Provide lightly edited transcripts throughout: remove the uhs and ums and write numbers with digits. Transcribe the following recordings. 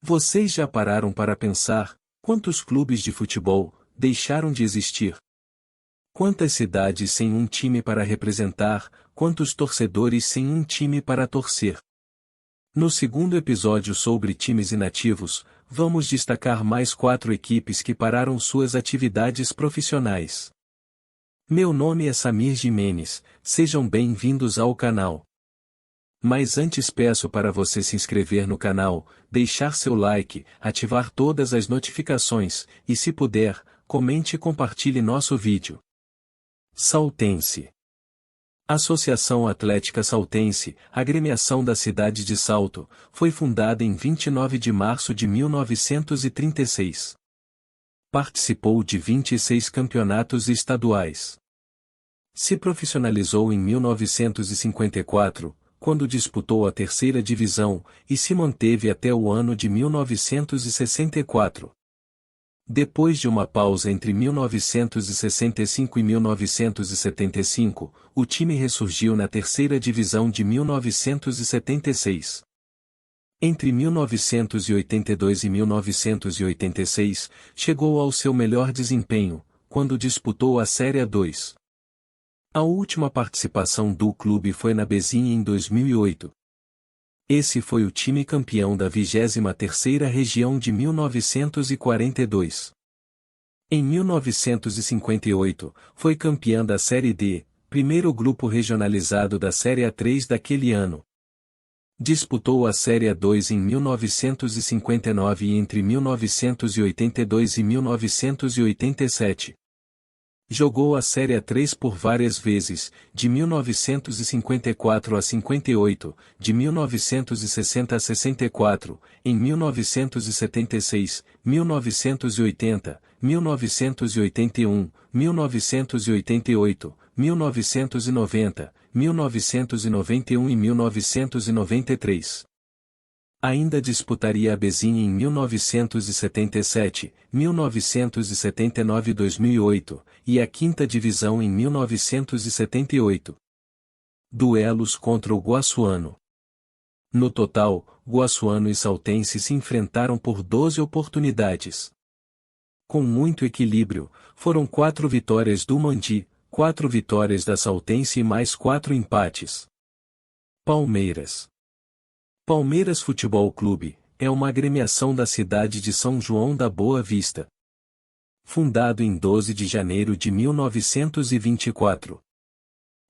Vocês já pararam para pensar quantos clubes de futebol deixaram de existir? Quantas cidades sem um time para representar, quantos torcedores sem um time para torcer? No segundo episódio sobre times inativos, vamos destacar mais 4 equipes que pararam suas atividades profissionais. Meu nome é Samir Jimenez, sejam bem-vindos ao canal. Mas antes peço para você se inscrever no canal, deixar seu like, ativar todas as notificações, e se puder, comente e compartilhe nosso vídeo. Saltense. Associação Atlética Saltense, agremiação da cidade de Salto, foi fundada em 29 de março de 1936. Participou de 26 campeonatos estaduais. Se profissionalizou em 1954, quando disputou a terceira divisão, e se manteve até o ano de 1964. Depois de uma pausa entre 1965 e 1975, o time ressurgiu na terceira divisão de 1976. Entre 1982 e 1986, chegou ao seu melhor desempenho, quando disputou a Série A2. A última participação do clube foi na Bezinha em 2008. Esse foi o time campeão da 23ª região de 1942. Em 1958, foi campeã da Série D, primeiro grupo regionalizado da Série A3 daquele ano. Disputou a Série A2 em 1959 e entre 1982 e 1987. Jogou a Série A3 por várias vezes, de 1954 a 58, de 1960 a 64, em 1976, 1980, 1981, 1988, 1990, 1991 e 1993. Ainda disputaria a Bezinha em 1977, 1979 e 2008, e a quinta divisão em 1978. Duelos contra o Guaçuano. No total, Guaçuano e Saltense se enfrentaram por 12 oportunidades. Com muito equilíbrio, foram 4 vitórias do Mandi, 4 vitórias da Saltense e mais 4 empates. Palmeiras. Palmeiras Futebol Clube é uma agremiação da cidade de São João da Boa Vista. Fundado em 12 de janeiro de 1924.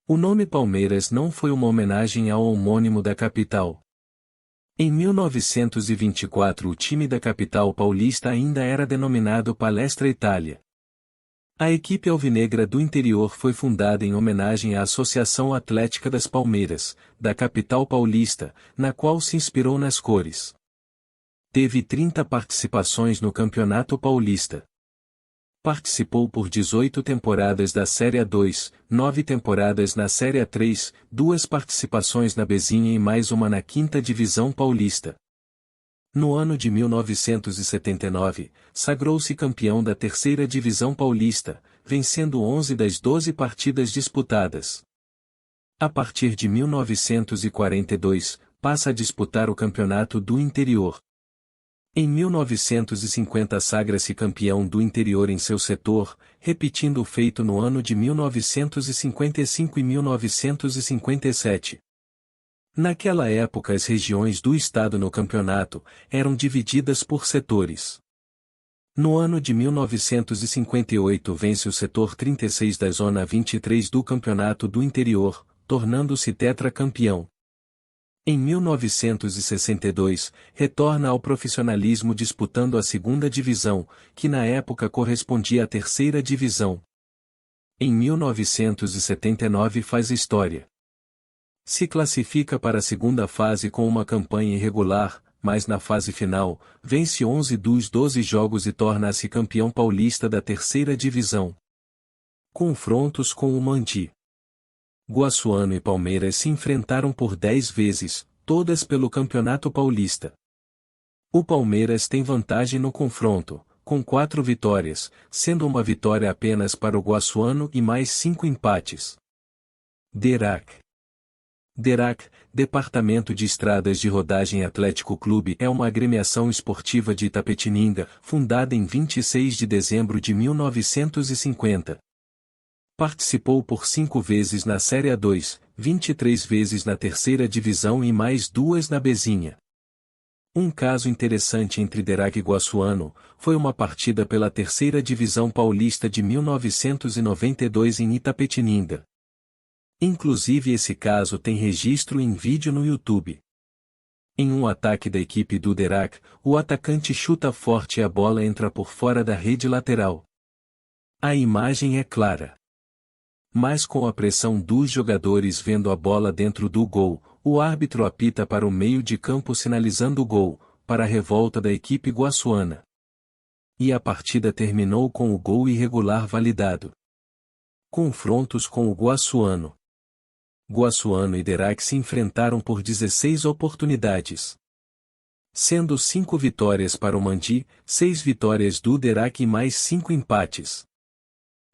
O nome Palmeiras não foi uma homenagem ao homônimo da capital. Em 1924 o time da capital paulista ainda era denominado Palestra Itália. A equipe alvinegra do interior foi fundada em homenagem à Associação Atlética das Palmeiras, da capital paulista, na qual se inspirou nas cores. Teve 30 participações no Campeonato Paulista. Participou por 18 temporadas da Série A2, 9 temporadas na Série A3, 2 participações na Bezinha e mais uma na quinta divisão paulista. No ano de 1979, sagrou-se campeão da terceira divisão paulista, vencendo 11 das 12 partidas disputadas. A partir de 1942, passa a disputar o Campeonato do Interior. Em 1950 sagra-se campeão do interior em seu setor, repetindo o feito no ano de 1955 e 1957. Naquela época as regiões do estado no campeonato eram divididas por setores. No ano de 1958 vence o setor 36 da zona 23 do Campeonato do Interior, tornando-se tetracampeão. Em 1962, retorna ao profissionalismo disputando a segunda divisão, que na época correspondia à terceira divisão. Em 1979 faz história. Se classifica para a segunda fase com uma campanha irregular, mas na fase final, vence 11 dos 12 jogos e torna-se campeão paulista da terceira divisão. Confrontos com o Mandi. Guaçuano e Palmeiras se enfrentaram por 10 vezes, todas pelo Campeonato Paulista. O Palmeiras tem vantagem no confronto, com 4 vitórias, sendo uma vitória apenas para o Guaçuano e mais 5 empates. Derac. DERAC, Departamento de Estradas de Rodagem Atlético Clube é uma agremiação esportiva de Itapetininga, fundada em 26 de dezembro de 1950. Participou por 5 vezes na Série A2, 23 vezes na terceira divisão e mais 2 na Bezinha. Um caso interessante entre DERAC e Guassuano foi uma partida pela terceira divisão paulista de 1992 em Itapetininga. Inclusive esse caso tem registro em vídeo no YouTube. Em um ataque da equipe do DERAC, o atacante chuta forte e a bola entra por fora da rede lateral. A imagem é clara. Mas com a pressão dos jogadores vendo a bola dentro do gol, o árbitro apita para o meio de campo sinalizando o gol, para a revolta da equipe guassuana. E a partida terminou com o gol irregular validado. Confrontos com o Guassuano. Guassuano e DERAC se enfrentaram por 16 oportunidades. Sendo 5 vitórias para o Mandi, 6 vitórias do DERAC e mais 5 empates.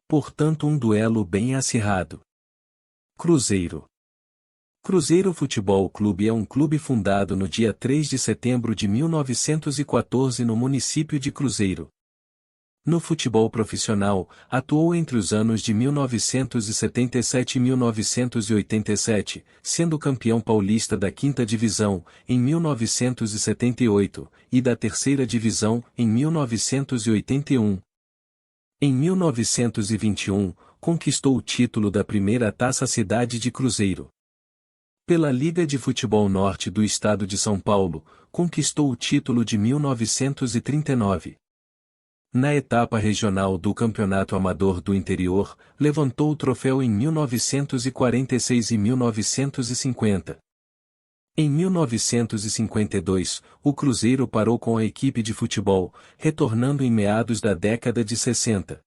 Portanto um duelo bem acirrado. Cruzeiro. Cruzeiro Futebol Clube é um clube fundado no dia 3 de setembro de 1914 no município de Cruzeiro. No futebol profissional, atuou entre os anos de 1977 e 1987, sendo campeão paulista da 5ª Divisão, em 1978, e da 3ª Divisão, em 1981. Em 1921, conquistou o título da primeira Taça Cidade de Cruzeiro. Pela Liga de Futebol Norte do Estado de São Paulo, conquistou o título de 1939. Na etapa regional do Campeonato Amador do Interior, levantou o troféu em 1946 e 1950. Em 1952, o Cruzeiro parou com a equipe de futebol, retornando em meados da década de 60.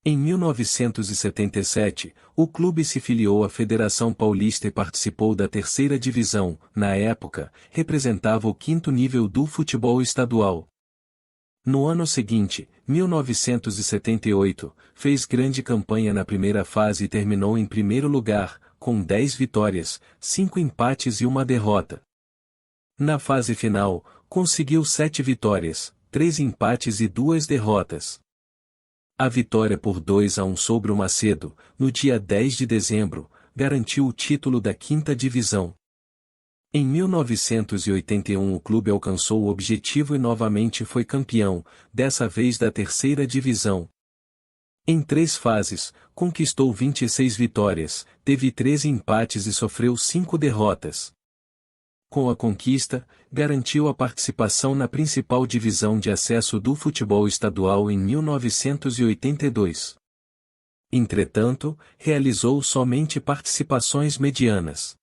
Em 1977, o clube se filiou à Federação Paulista e participou da 3ª Divisão, na época, representava o 5º nível do futebol estadual. No ano seguinte, 1978, fez grande campanha na primeira fase e terminou em primeiro lugar, com 10 vitórias, 5 empates e 1 derrota. Na fase final, conseguiu 7 vitórias, 3 empates e 2 derrotas. A vitória por 2-1 sobre o Macedo, no dia 10 de dezembro, garantiu o título da 5ª Divisão. Em 1981 o clube alcançou o objetivo e novamente foi campeão, dessa vez da 3ª Divisão. Em 3 fases, conquistou 26 vitórias, teve 13 empates e sofreu 5 derrotas. Com a conquista, garantiu a participação na principal divisão de acesso do futebol estadual em 1982. Entretanto, realizou somente participações medianas.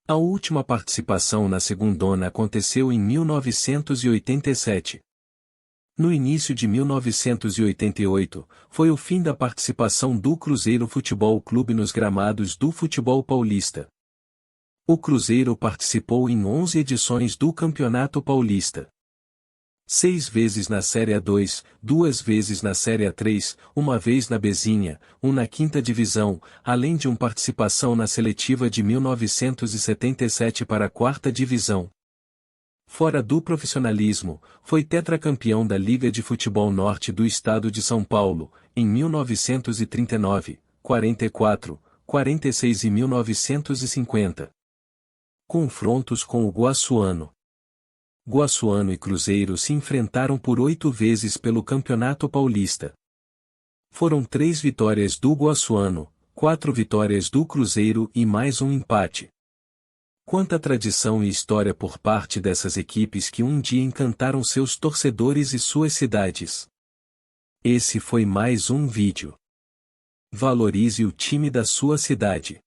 A última participação na segundona aconteceu em 1987. No início de 1988, foi o fim da participação do Cruzeiro Futebol Clube nos gramados do futebol paulista. O Cruzeiro participou em 11 edições do Campeonato Paulista. 6 vezes na Série A2, 2 vezes na Série A3, 1 vez na Bezinha, 1 na 5ª Divisão, além de uma participação na seletiva de 1977 para a 4ª Divisão. Fora do profissionalismo, foi tetracampeão da Liga de Futebol Norte do Estado de São Paulo, em 1939, 44, 46 e 1950. Confrontos com o Guassuano. Guassuano e Cruzeiro se enfrentaram por 8 vezes pelo Campeonato Paulista. Foram 3 vitórias do Guassuano, 4 vitórias do Cruzeiro e mais um empate. Quanta tradição e história por parte dessas equipes que um dia encantaram seus torcedores e suas cidades. Esse foi mais um vídeo. Valorize o time da sua cidade.